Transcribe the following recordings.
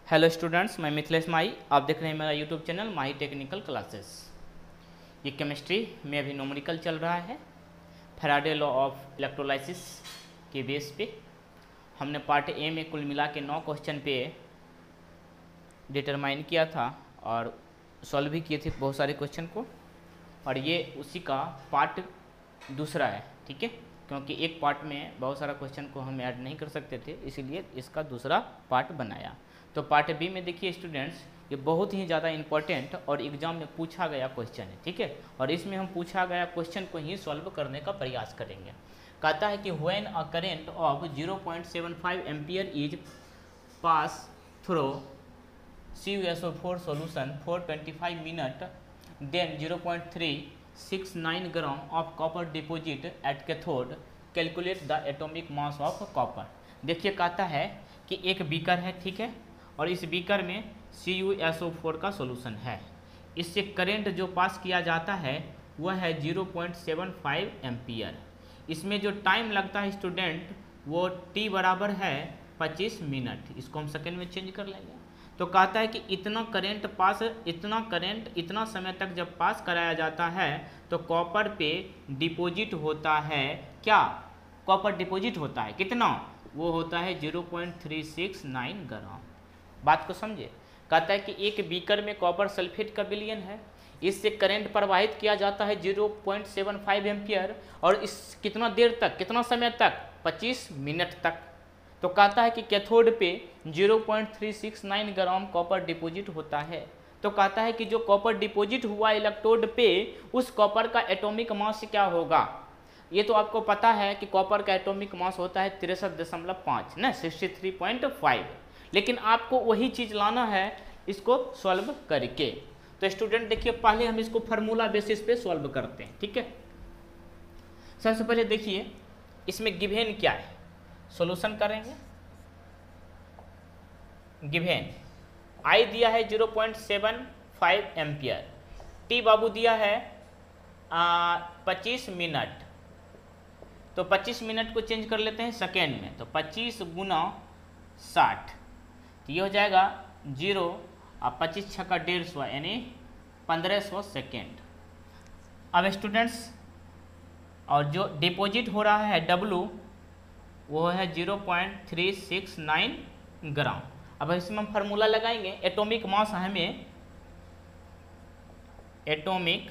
Hello students, मैं मिथिलेश माही। आप देख रहे हैं मेरा यूट्यूब चैनल माही टेक्निकल क्लासेस। ये केमिस्ट्री में अभी न्यूमेरिकल चल रहा है। फैराडे लॉ ऑफ इलेक्ट्रोलाइसिस के बेस पे हमने पार्ट ए में कुल मिला के 9 क्वेश्चन पे डिटरमाइन किया था और सॉल्व भी किए थे बहुत सारे क्वेश्चन को, और ये उसी का पार्ट दूसरा है। ठीक है, क्योंकि एक पार्ट में बहुत सारा क्वेश्चन को हम ऐड नहीं कर सकते थे, इसीलिए इसका दूसरा पार्ट बनाया। तो पार्ट बी में देखिए स्टूडेंट्स, ये बहुत ही ज़्यादा इंपॉर्टेंट और एग्जाम में पूछा गया क्वेश्चन है। ठीक है, और इसमें हम पूछा गया क्वेश्चन को ही सॉल्व करने का प्रयास करेंगे। कहता है कि when a current of 0.75 ampere is pass through CuSO4 solution for 25 minutes, then 0.369 gram of copper deposit at cathode, calculate the atomic mass of copper। देखिए कहता है कि एक बीकर है, ठीक है, और इस बीकर में CuSO4 का सॉल्यूशन है। इससे करंट जो पास किया जाता है वह है 0.75 एम्पियर। इसमें जो टाइम लगता है स्टूडेंट वो t बराबर है 25 मिनट। इसको हम सेकेंड में चेंज कर लेंगे। तो कहता है कि इतना करंट इतना समय तक जब पास कराया जाता है तो कॉपर पे डिपॉजिट होता है। क्या कॉपर डिपॉजिट होता है? कितना? वो होता है 0.369 ग्राम। बात को समझे। कहता है कि एक बीकर में कॉपर सल्फेट का विलयन है, इससे करंट प्रवाहित किया जाता है 0.75 एम्पियर, और इस कितना देर तक, कितना समय तक? 25 मिनट तक। तो कहता है कि कैथोड पे 0.369 ग्राम कॉपर डिपॉजिट होता है। तो कहता है कि जो कॉपर डिपॉजिट हुआ इलेक्ट्रोड पे, उस कॉपर का एटॉमिक मास क्या होगा? ये तो आपको पता है कि कॉपर का एटॉमिक मास होता है 63.5 ना, 63.5। लेकिन आपको वही चीज़ लाना है इसको सॉल्व करके। तो स्टूडेंट देखिए, पहले हम इसको फार्मूला बेसिस पे सॉल्व करते हैं। ठीक है, सबसे पहले देखिए इसमें गिवेन क्या है, सॉल्यूशन करेंगे। गिवेन आई दिया है 0.75 एम्पियर, टी बाबू दिया है 25 मिनट। तो 25 मिनट को चेंज कर लेते हैं सेकेंड में, तो 25 गुना 60, तो ये हो जाएगा 0 और 25 छक्का 150 यानी 1500 सेकेंड। अब स्टूडेंट्स, और जो डिपॉजिट हो रहा है W वो है 0.369 ग्राम। अब इसमें हम फार्मूला लगाएंगे। एटॉमिक मास, हमें एटॉमिक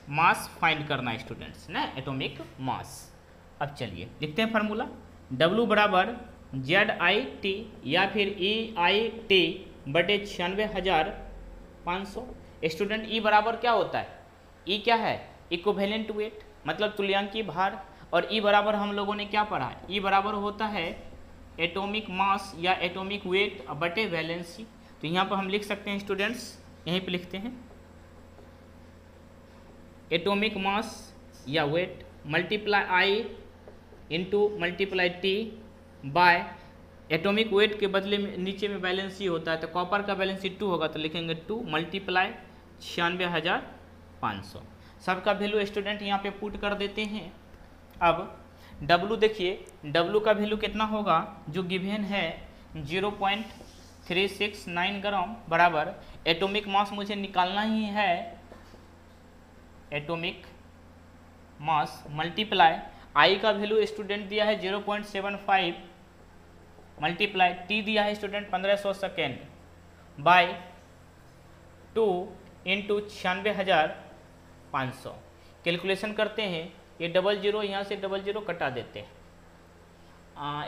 मास फाइंड करना है स्टूडेंट्स ना, एटॉमिक मास। अब चलिए लिखते हैं फार्मूला। W बराबर ZIT या फिर EIT बटे 96,500। स्टूडेंट E बराबर क्या होता है? E क्या है? इक्विवेलेंट वेट, मतलब तुल्यांकी भार। और E बराबर हम लोगों ने क्या पढ़ा है? E बराबर होता है एटॉमिक मास या एटॉमिक वेट बटे वैलेंसी। तो यहाँ पर हम लिख सकते हैं स्टूडेंट्स, यहीं पे लिखते हैं एटॉमिक मास या weight multiply I into multiply T bye atomic weight के बदले में नीचे में वैलेंसी होता है, तो कॉपर का वैलेंसी 2 होगा, तो लिखेंगे 2 मल्टीप्लाई 96,500। सबका वैल्यू स्टूडेंट यहाँ पे पुट कर देते हैं। अब W देखिए, W का वैल्यू कितना होगा जो गिवन है 0.369 ग्राम बराबर एटॉमिक मास मुझे निकालना ही है, एटॉमिक मास मल्टीप्लाई I का वैल्यू स्टूडेंट दिया है 0.75 मल्टीप्लाई T दिया है student 1500 second by 2 into 96,500। Calculation करते हैं, ये 00 यहाँ से 00 कटा देते हैं।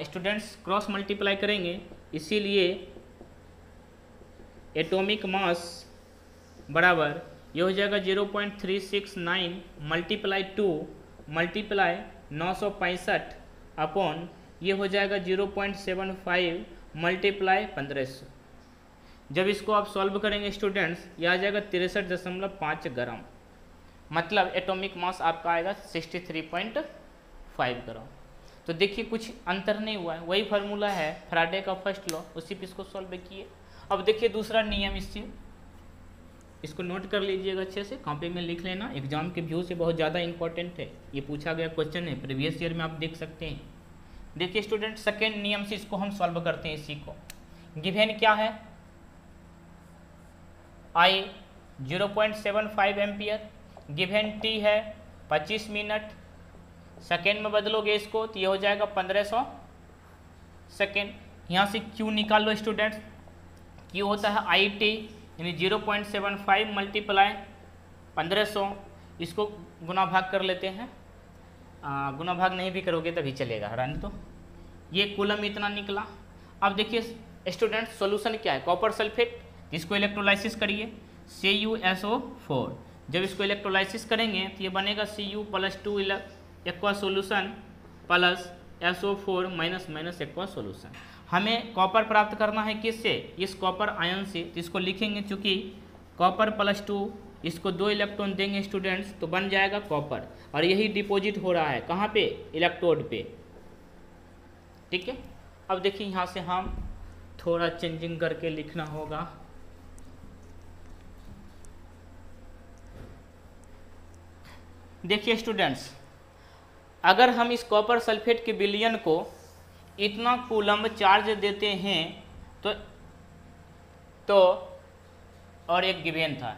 स्टूडेंट्स क्रॉस मल्टीप्लाई करेंगे, इसीलिए एटॉमिक मास बराबर ये हो जाएगा 0.369 मल्टीप्लाई 2 मल्टीप्लाई 965 अपॉन ये हो जाएगा 0.75 मल्टीप्लाई 1500। जब इसको आप सॉल्व करेंगे स्टूडेंट्स, यह आ जाएगा 63.5 ग्राम, मतलब एटॉमिक मास आपका आएगा 63.5 ग्राम। तो देखिए कुछ अंतर नहीं हुआ है, वही फार्मूला है फैराडे का फर्स्ट लॉ, उसी पे इसको सॉल्व किए। अब देखिए दूसरा नियम, इसको नोट कर लीजिएगा अच्छे से, कॉपी में लिख लेना, एग्जाम के व्यू से बहुत ज़्यादा इंपॉर्टेंट है। ये पूछा गया क्वेश्चन है, प्रीवियस ईयर में आप देख सकते हैं। देखिए स्टूडेंट, सेकेंड नियम से इसको हम सॉल्व करते हैं। इसी को गिवन क्या है, I 0.75 एम्पियर, गिवन T है 25 मिनट, सेकेंड में बदलोगे इसको तो ये हो जाएगा 1500 सेकेंड। यहाँ से Q निकाल लो स्टूडेंट्स, Q होता है IT यानी 0.75 मल्टीप्लाई 1500, इसको गुना भाग कर लेते हैं। गुना भाग नहीं भी करोगे तभी चलेगा, हरानी तो ये कूलम इतना निकला। अब देखिए स्टूडेंट सॉल्यूशन क्या है, कॉपर सल्फेट, इसको इलेक्ट्रोलाइसिस करिए CuSO4। जब इसको इलेक्ट्रोलाइसिस करेंगे तो ये बनेगा Cu+2 aqua solution plus SO4 minus aqua solution. हमें कॉपर प्राप्त करना है किससे, इस कॉपर आयन से, तो इसको लिखेंगे चूँकि कॉपर +2, इसको 2 इलेक्ट्रॉन देंगे स्टूडेंट्स तो बन जाएगा कॉपर, और यही डिपॉजिट हो रहा है कहाँ पे, इलेक्ट्रोड पे। ठीक है, अब देखिए यहाँ से हम थोड़ा चेंजिंग करके लिखना होगा। देखिए स्टूडेंट्स, अगर हम इस कॉपर सल्फेट के विलयन को इतना कूलम्ब चार्ज देते हैं तो और एक गिवन था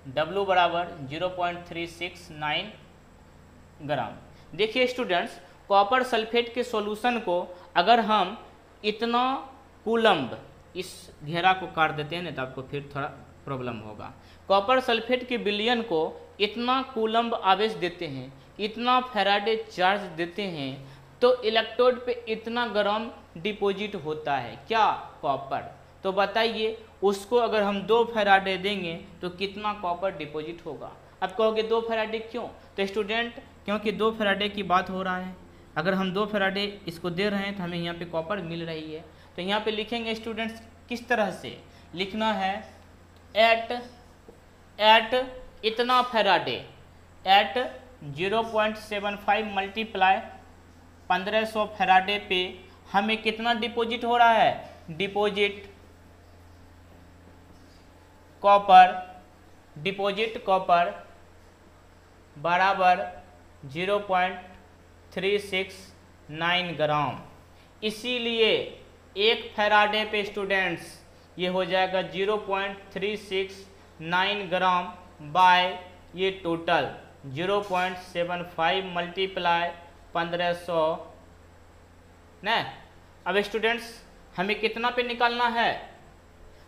W बराबर 0.369 ग्राम। देखिए स्टूडेंट्स, कॉपर सल्फेट के सॉल्यूशन को अगर हम इतना कूलम्ब, इस घेरा को काट देते हैं नहीं तो आपको फिर थोड़ा प्रॉब्लम होगा। कॉपर सल्फेट के विलयन को इतना कूलम्ब आवेश देते हैं, इतना फैराडे चार्ज देते हैं, तो इलेक्ट्रोड पे इतना ग्राम डिपॉजिट होता है, क्या, कॉपर। तो बताइए उसको अगर हम 2 फैराडे देंगे तो कितना कॉपर डिपॉजिट होगा। अब कहोगे 2 फैराडे क्यों, तो स्टूडेंट क्योंकि 2 फैराडे की बात हो रहा है, अगर हम 2 फैराडे इसको दे रहे हैं तो हमें यहाँ पे कॉपर मिल रही है। तो यहाँ पे लिखेंगे स्टूडेंट्स किस तरह से लिखना है, एट इतना फैराडे, एट 0.75 मल्टीप्लाई 1500 फैराडे पे हमें कितना डिपॉजिट हो रहा है, डिपॉजिट कॉपर बराबर 0.369 ग्राम। इसीलिए 1 फैराडे पे स्टूडेंट्स ये हो जाएगा 0.369 ग्राम बाय ये टोटल 0.75 मल्टीप्लाई 1500 ना। अब स्टूडेंट्स हमें कितना पे निकालना है,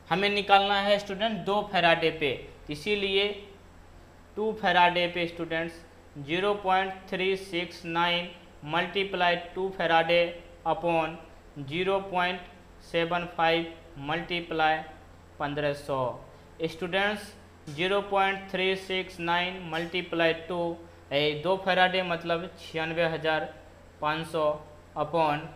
हमें निकालना है स्टूडेंट 2 फैराडे पे, इसीलिए 2 फैराडे पे students 0.369 multiply 2 Faraday upon 0.75 multiply 1500। Students 0.369 multiply 2 Faraday मतलब 96,500 अपॉन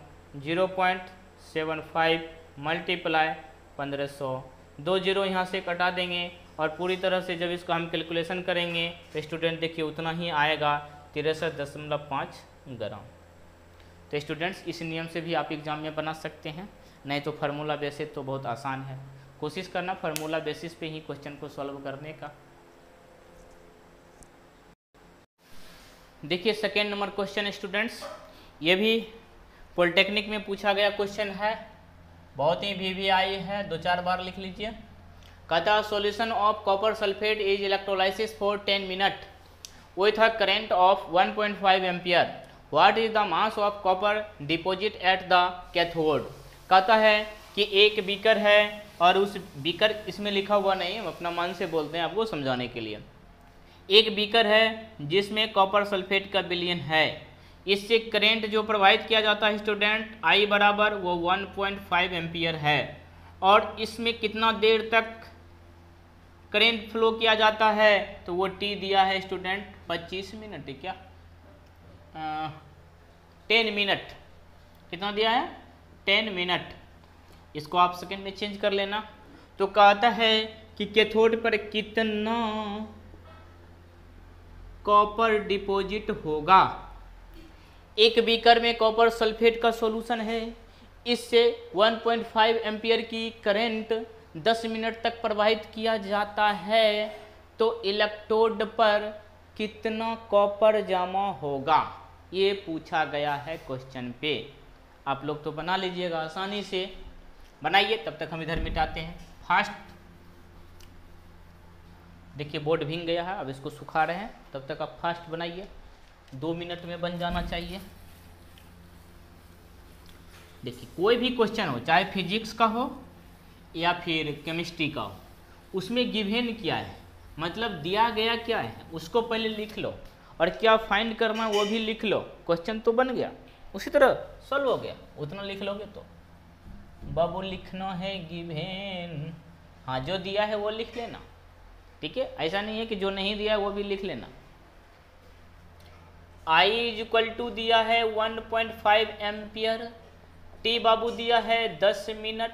0.75 मल्टीप्लाई 1500। 2 जीरो यहाँ से कटा देंगे और पूरी तरह से जब इसका हम कैलकुलेशन करेंगे तो स्टूडेंट देखिए उतना ही आएगा 63.5 ग्राम। तो स्टूडेंट्स इस नियम से भी आप एग्जाम में बना सकते हैं, नहीं तो फार्मूला बेसिस तो बहुत आसान है, कोशिश करना फार्मूला बेसिस पे ही क्वेश्चन को सॉल्व करने का। देखिए सेकेंड नंबर क्वेश्चन स्टूडेंट्स, ये भी पॉलिटेक्निक में पूछा गया क्वेश्चन है, बहुत ही VVI है, 2-4 बार लिख लीजिए। कहता solution of copper sulphate is electrolysis for 10 minute with a current of 1.5 ampere. What is the mass of copper deposit at the cathode. कहता है कि एक बीकर है और उस बीकर, इसमें लिखा हुआ नहीं है, हम अपना मन से बोलते हैं आपको समझाने के लिए। एक बीकर है जिसमें कॉपर सल्फेट का विलयन है, इससे करंट जो प्रवाहित किया जाता है स्टूडेंट I बराबर वो 1.5 एम्पियर है, और इसमें कितना देर तक करंट फ्लो किया जाता है तो वो T दिया है स्टूडेंट 25 मिनट है, क्या 10 मिनट, कितना दिया है 10 मिनट, इसको आप सेकेंड में चेंज कर लेना। तो कहता है कि कैथोड पर कितना कॉपर डिपॉजिट होगा। एक बीकर में कॉपर सल्फेट का सॉल्यूशन है, इससे 1.5 एम्पियर की करंट 10 मिनट तक प्रवाहित किया जाता है, तो इलेक्ट्रोड पर कितना कॉपर जमा होगा, ये पूछा गया है क्वेश्चन पे। आप लोग तो बना लीजिएगा आसानी से, बनाइए। तब तक हम इधर मिटाते हैं। फास्ट, देखिए बोर्ड भीग गया है, अब इसको सुखा रहे हैं, तब तक आप फास्ट बनाइए, 2 मिनट में बन जाना चाहिए। देखिए कोई भी क्वेश्चन हो, चाहे फिजिक्स का हो या फिर केमिस्ट्री का हो, उसमें गिवन क्या है, मतलब दिया गया क्या है, उसको पहले लिख लो, और क्या फाइंड करना वो भी लिख लो, क्वेश्चन तो बन गया, उसी तरह सॉल्व हो गया। उतना लिख लोगे तो बाबू लिखना है गिवन, हाँ जो दिया है वो लिख लेना, ठीक है। ऐसा नहीं है कि जो नहीं दिया है वो भी लिख लेना। I इक्वल टू दिया है 1.5 एम्पियर, टी बाबू दिया है 10 मिनट,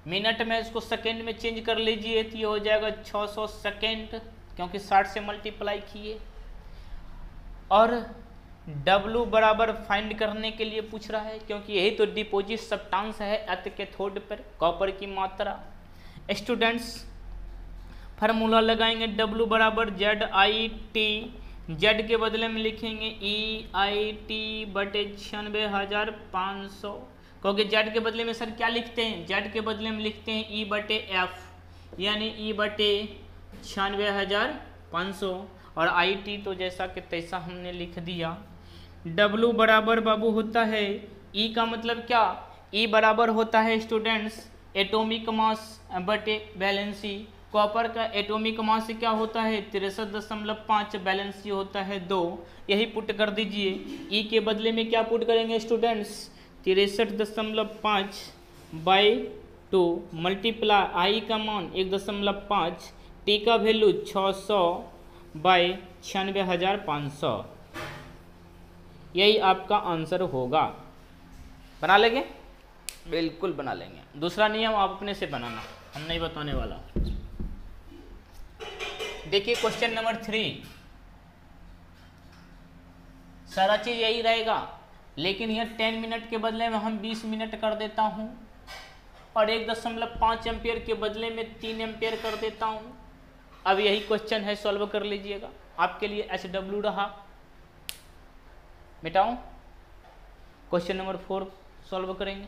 मिनट में इसको सेकेंड में चेंज कर लीजिए तो ये हो जाएगा 600 सेकेंड, क्योंकि 60 से मल्टीप्लाई किए। और W बराबर फाइंड करने के लिए पूछ रहा है, क्योंकि यही तो डिपोजिट सब्सटेंस है अर्थ कैथोड पर, कॉपर की मात्रा। स्टूडेंट्स फार्मूला लगाएंगे, W बराबर ZIT, Z के बदले में लिखेंगे EIT बटे 96,500, क्योंकि Z के बदले में सर क्या लिखते हैं, Z के बदले में लिखते हैं E बटे F, यानी E बटे 96,500, और IT तो जैसा कि तैसा हमने लिख दिया। W बराबर बाबू होता है, E का मतलब क्या, E बराबर होता है स्टूडेंट्स एटॉमिक मास बटे वैलेंसी। कॉपर का एटॉमिक मास क्या होता है 63.5, बैलेंसी होता है 2, यही पुट कर दीजिए। ई के बदले में क्या पुट करेंगे स्टूडेंट्स, 63.5 बाई 2 मल्टीप्लाई आई का मान 1.5, टी का वैल्यू 600 बाई 96,500, यही आपका आंसर होगा। बना लेंगे, बिल्कुल बना लेंगे। दूसरा नियम आप अपने से बनाना, हम नहीं बताने वाला। देखिए क्वेश्चन नंबर 3, सारा चीज यही रहेगा, लेकिन यह 10 मिनट के बदले में हम 20 मिनट कर देता हूं, और 1.5 एम्पियर के बदले में 3 एम्पियर कर देता हूं। अब यही क्वेश्चन है, सॉल्व कर लीजिएगा। आपके लिए SW रहा, मिटाऊं। क्वेश्चन नंबर 4 सॉल्व करेंगे।